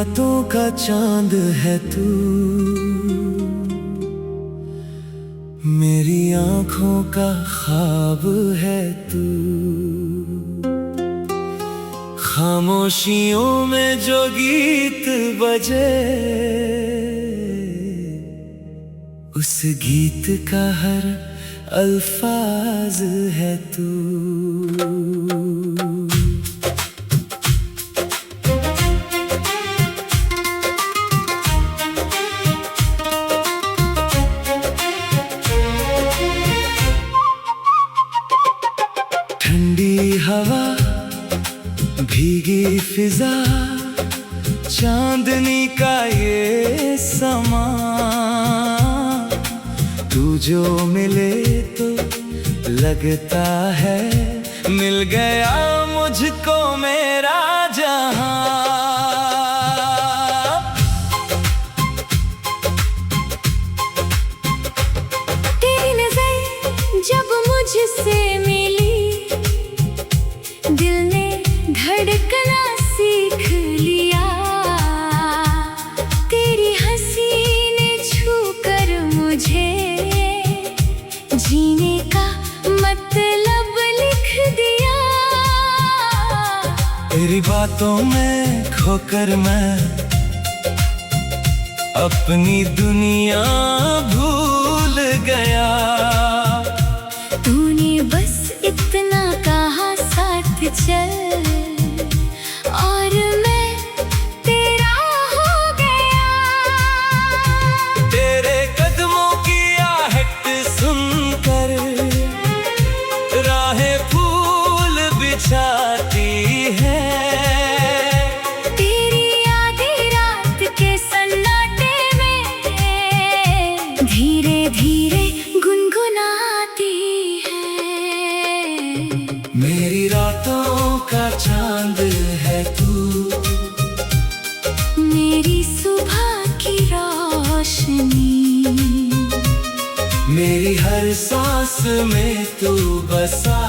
रातों का चांद है तू, मेरी आंखों का ख्वाब है तू। खामोशियों में जो गीत बजे, उस गीत का हर अल्फाज है तू। ठंडी हवा, भीगी फिजा, चांदनी का ये समा, तू जो मिले तो लगता है मिल गया मुझको मेरा जहां। तेरी नजर जब मुझसे मिली, दिल ने धड़कना सीख लिया। तेरी हंसी ने छू कर मुझे जीने का मतलब लिख दिया। तेरी बातों में खोकर मैं अपनी दुनिया भूल गया। तूने बस इतना कहा साथ चल, और मैं तेरा हो गया। तेरे कदमों की आहट सुनकर राहें फूल बिछाती है। तेरी आधी रात के सन्नाटे में धीरे धीरे गुनगुनाती है। मेरी रातों का चांद है तू, मेरी सुबह की रोशनी, मेरी हर सांस में तू बसा।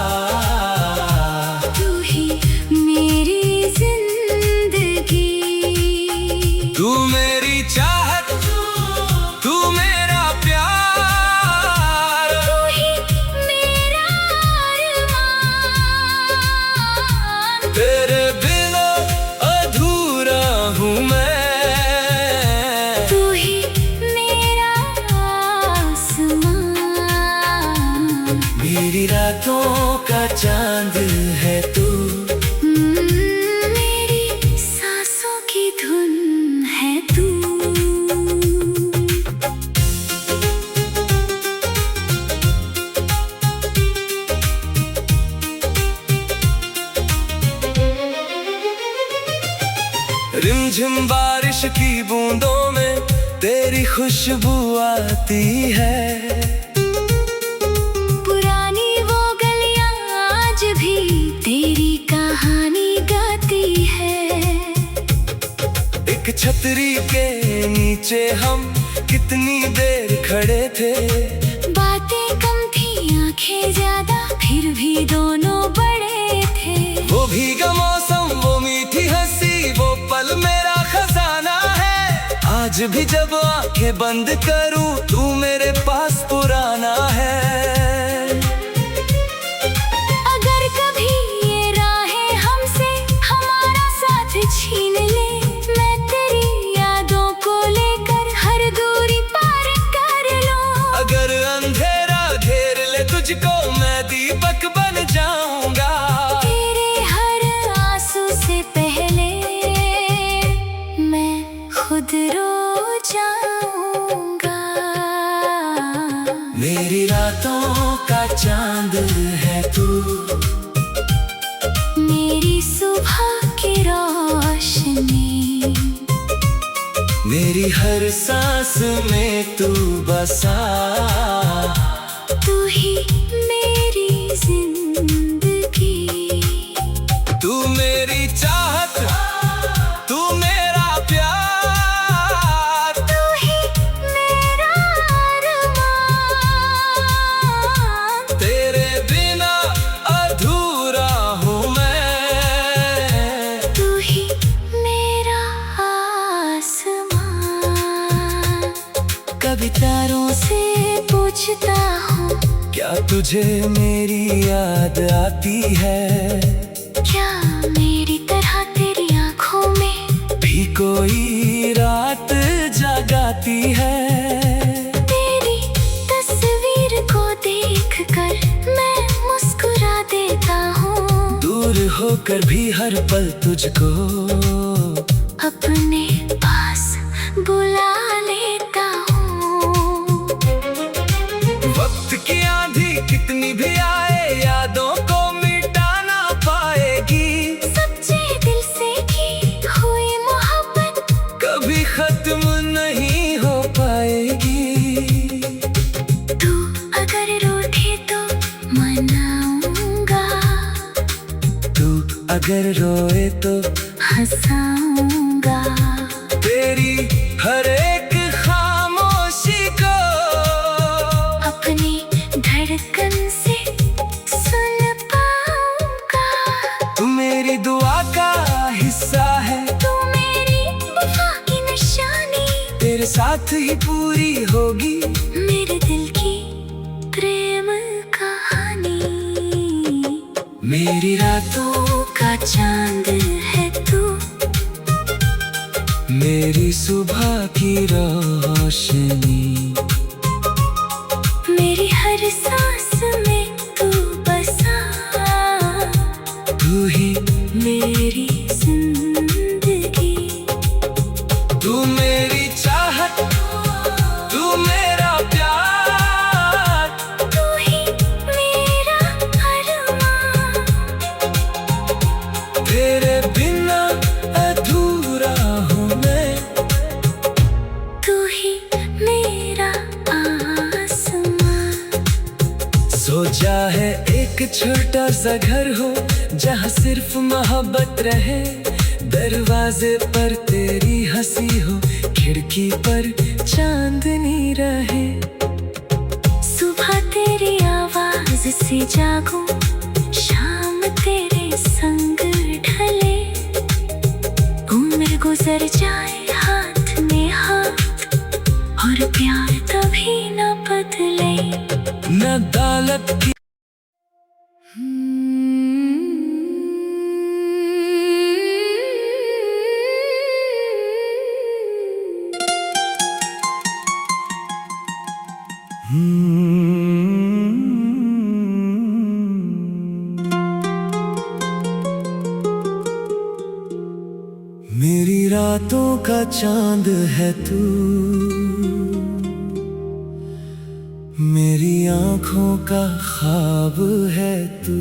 तू ही मेरी जिंदगी। तू मेरी चाहत, तू मेरा प्यार, तू ही मेरा अरमान। तेरे बिना अधूरा हूँ मैं। तू ही मेरा आसमान। मेरी रातों का चांद है तू, मेरी सांसों की धुन है तू। रिमझिम बारिश की बूंदों में तेरी खुशबू आती है। पुरानी वो गलियां आज भी तेरी कहानी गाती है। एक छतरी के नीचे हम कितनी देर खड़े थे। बातें कम थी आंखें ज्यादा, फिर भी दोनों बड़े थे। वो भीगा मौसम, वो मीठी हंसी, वो पल मेरा खजाना है। आज भी जब आंखें बंद करूं तू मेरे पास पुराना है। अगर कभी ये राहें हमसे हमारा साथ छीन ले, मैं तेरी यादों को लेकर हर दूरी पार कर लूं। अगर अंधेरा घेर ले तुझको, मैं दीपक बन जाऊंगा। तेरे हर आंसू से पहले मैं खुद रो जाऊंगा। मेरी रातों का चांद है तू, मेरी सुबह की रोशनी, मेरी हर सांस में तू बसा। तू ही मेरी जिंदगी। तू मेरी चाहत, तू मेरा प्यार, तू ही मेरा अरमान। तेरे बिना अधूरा हूँ मैं। तू ही मेरा क्या तुझे मेरी याद आती है? क्या मेरी तरह तेरी आंखों में भी कोई रात जगाती है? तेरी तस्वीर को देखकर मैं मुस्कुरा देता हूँ। दूर होकर भी हर पल तुझको अपने पास बुला लेता हूँ। वक्त की आंधी कितनी भी आए यादों को मिटा ना पाएगी। सच्चे दिल से की हुई मोहब्बत कभी खत्म नहीं हो पाएगी। तू अगर रूठे तो मनाऊंगा, तू अगर रोए तो हंसाऊंगा। तेरी हर एक खामोशी को अपनी धड़कन से सुन पाऊंगा। तू मेरी दुआ का हिस्सा है, तू मेरी वफा की निशानी। तेरे साथ ही पूरी होगी मेरे दिल की प्रेम कहानी। मेरी रातों रातों का चांद है तू, मेरी सुबह की रोशनी। मेरी हर सांस में तू बसा, तू ही मेरी जिंदगी। तू मेरी चाहत, तू मेरा प्यार, तू ही मेरा अरमान। तेरे बिना अधूरा हूँ मैं। तू ही मेरा आसमान। सोचा है एक छोटा सा घर हो जहाँ सिर्फ मोहब्बत रहे। दरवाजे पर तेरी हंसी हो, खिड़की पर चांदनी रहे। सुबह तेरी आवाज से जागूं, शाम तेरे संग ढले। उम्र गुजर जाए हाथ में हाथ, और प्यार कभी न बदले। न दौलत की मेरी रातों का चांद है तू, मेरी आंखों का ख्वाब है तू।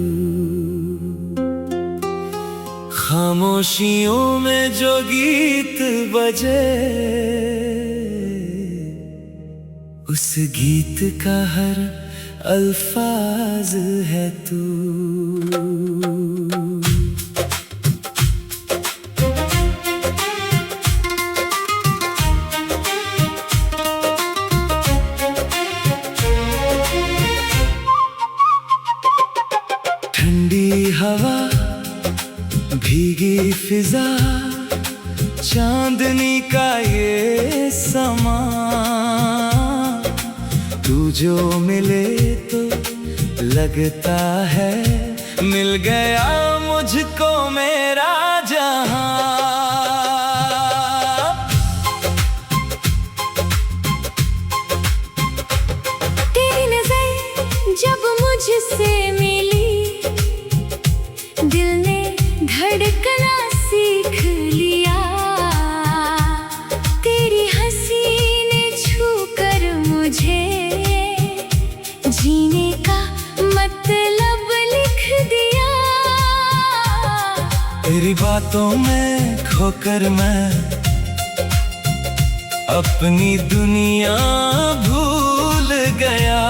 खामोशियों में जो गीत बजे, उस गीत का हर अल्फाज है तू। ठंडी हवा, भीगी फिजा, चांदनी का ये समा। तू जो मिले तो लगता है मिल गया मुझको मेरा जहां। तेरी नजर जब मुझसे मिली, दिल ने धड़कना सीख लिया। तेरी हंसी ने छू कर मुझे जीने का मतलब लिख दिया। तेरी बातों में खोकर मैं अपनी दुनिया भूल गया।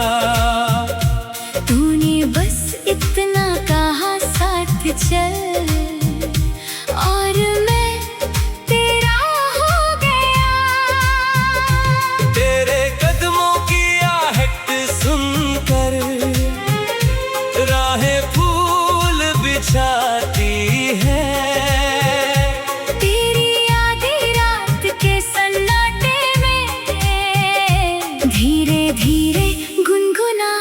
तूने बस इतना कहा साथ चल, और मैं तेरा हो गया। तेरे कदमों की आहट सुनकर राहें फूल बिछाती है। तेरी आधी रात के सन्नाटे में धीरे धीरे गुनगुना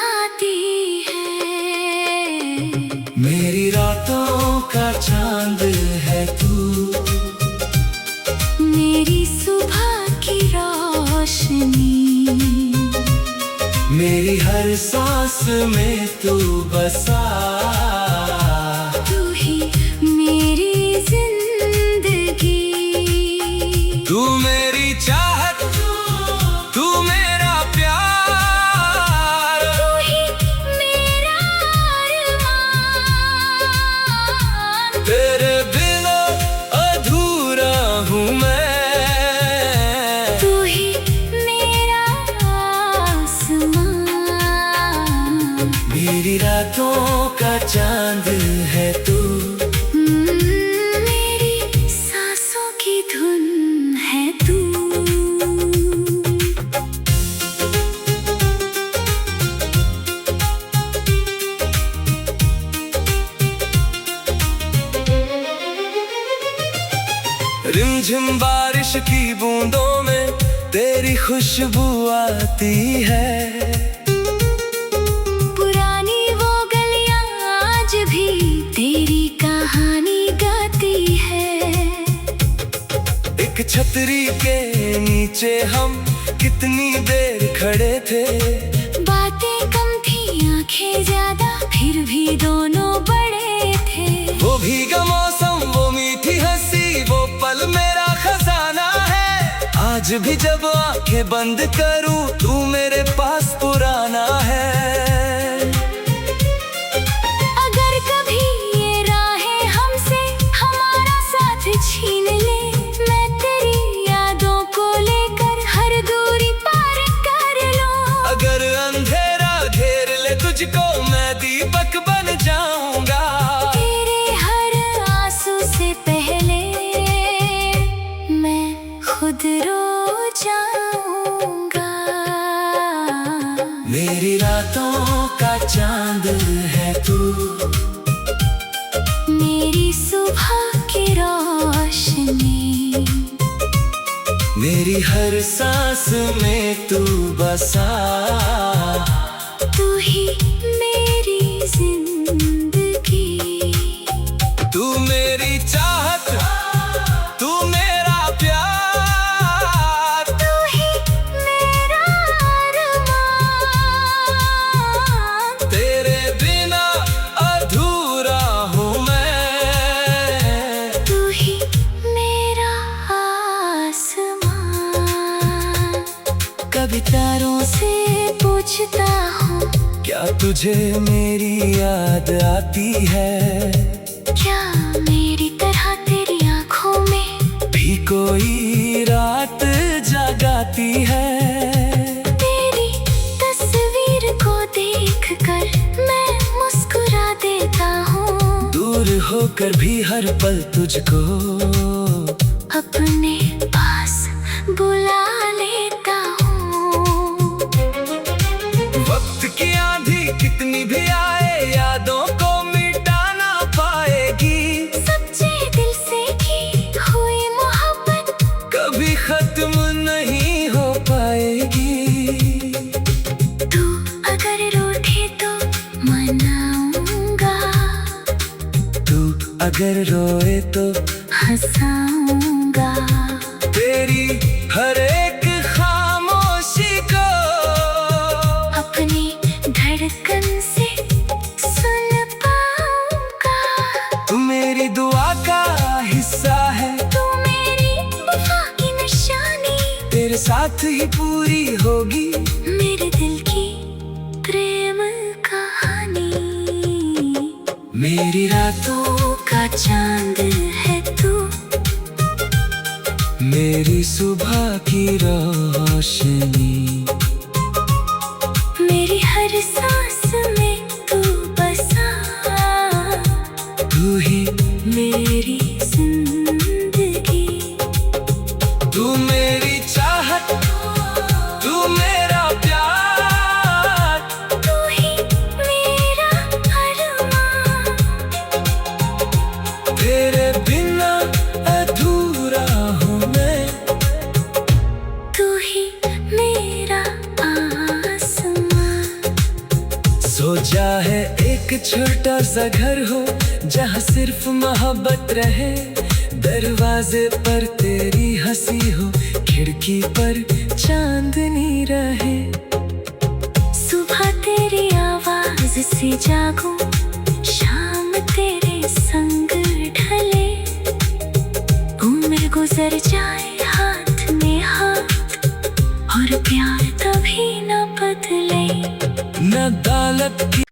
मेरी रातों का चांद है तू, मेरी सुबह की रोशनी, मेरी हर सांस में तू बसा। तू ही मेरी जिंदगी, तू मेरी चाहत, तू मेरा प्यार, तू ही मेरा अरमान। तेरे बिना अधूरा हूँ मैं, तू ही मेरा आसमान। मेरी रातों का चांद है तू, मेरी सांसों की धुन है तू। रिमझिम बारिश की बूंदों में तेरी खुशबू आती है। पुरानी वो गलियां आज भी तेरी कहानी गाती है। एक छतरी के नीचे हम कितनी देर खड़े थे, बातें कम थी आंखें ज्यादा, फिर भी दोनों बड़े थे। वो भीगा मौसम, वो मीठी हंसी, वो पल मेरा खजाना है। आज भी जब आंखें बंद करूं तू मेरे पास पुराना है। अगर कभी ये राहें हमसे हमारा साथ छीन ले, मैं तेरी यादों को लेकर हर दूरी पार कर लूं। अगर अंधेरा घेर ले तुझको मैं दीपक बन जाऊंगा। तेरे हर आंसू से पहले मैं खुद रो जाऊंगा। मेरी रातों का चांद है तू, मेरी सुबह की रोशनी, मेरी हर सांस में तू बसा। तू ही मेरी जिंदगी, तू मेरी चाहत, तू मेरा प्यार, तू ही मेरा अरमान। तेरे बिना अधूरा हूँ मैं, तू ही मेरा आसमान। कभी तारों से पूछता हूँ, क्या तुझे मेरी याद आती है? क्या मेरी तरह तेरी आंखों में भी कोई रात जगाती है? तेरी तस्वीर को देखकर मैं मुस्कुरा देता हूँ। दूर होकर भी हर पल तुझको अपने पास बुला लेता हूँ। वक्त की आंधी कितनी भी आए यादों को मिटा ना पाएगी। सच्चे दिल से की हुई मोहब्बत कभी खत्म नहीं हो पाएगी। तू अगर रूठे तो मनाऊंगा, तू अगर रोए तो हंसाऊंगा। तेरी हर एक खामोशी को अपनी धड़कन से सुन पाऊंगा। तू मेरी दुआ का हिस्सा है, तू मेरी वफा की निशानी, तेरे साथ ही पूरी होगी मेरे दिल की प्रेम कहानी। मेरी रातों का चांद है तू, मेरी सुबह की रोशनी, मेरी हर सांस में तू बसा। तू ही मेरी जिंदगी, तू मेरी चाहत, तू मेरा प्यार, तू ही मेरा अरमान। तेरे बिना अधूरा हूँ मैं, तू ही मेरा एक छोटा सा घर हो जहाँ सिर्फ मोहब्बत रहे, दरवाजे पर तेरी हंसी हो, खिड़की पर चांदनी रहे। सुबह तेरी आवाज से जागूं, शाम तेरे संग ढले, उम्र गुजर जाए हाथ में हाथ, और प्यार कभी न बदले। न दौलत की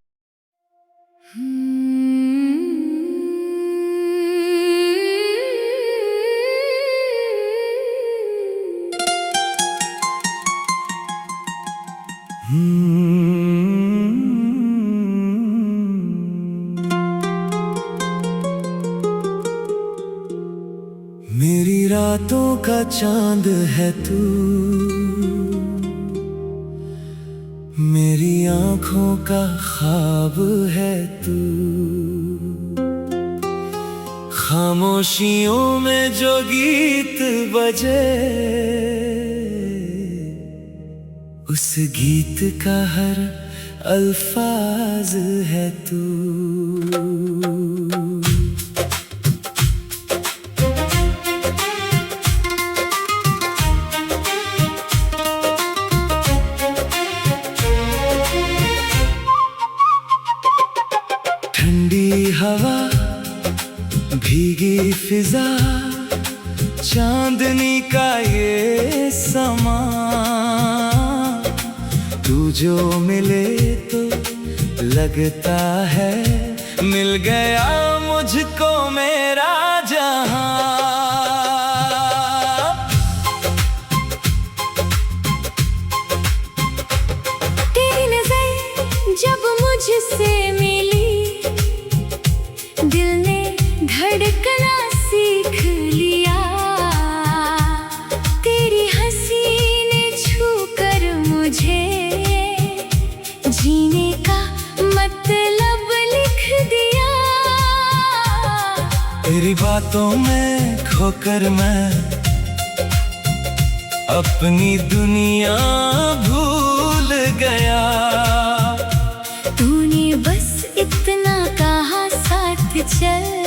मेरी रातों का चांद है तू, मेरी आंखों का ख्वाब है तू। खामोशियों में जो गीत बजे, उस गीत का हर अल्फाज है तू। ठंडी हवा, भीगी फिजा, चांदनी का ये समा, तू जो मिले तो लगता है मिल गया मुझको मेरा जहां। तेरी नजर जब मुझसे मिली, दिल ने धड़कना सीख लिया। तेरी हंसी ने छू कर मुझे जीने का मतलब लिख दिया। तेरी बातों में खोकर मैं अपनी दुनिया भूल गया। तूने बस इतना कहा साथ चल,